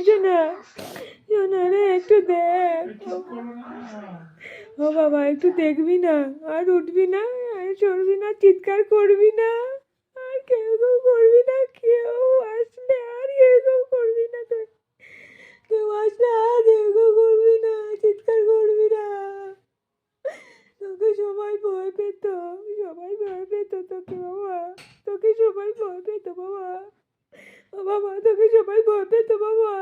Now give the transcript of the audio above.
সোনা, সোনা রে একটু দেখ। ও বাবা একটু দেখবি না, আর উঠবি না, আর চড়বি না, চিৎকার করবি না, আর কেউ করবি না, কেউ আসলে আর কেউ করবি না, কেউ আসলে আর কেউ করবি না, চিৎকার করবি না। তোকে সবাই ভয় পেত, সবাই ভয় পেত তোকে বাবা, তোকে সবাই ভয় পেত বাবা, ও বাবা তোকে সবাই ভয় পেত বাবা।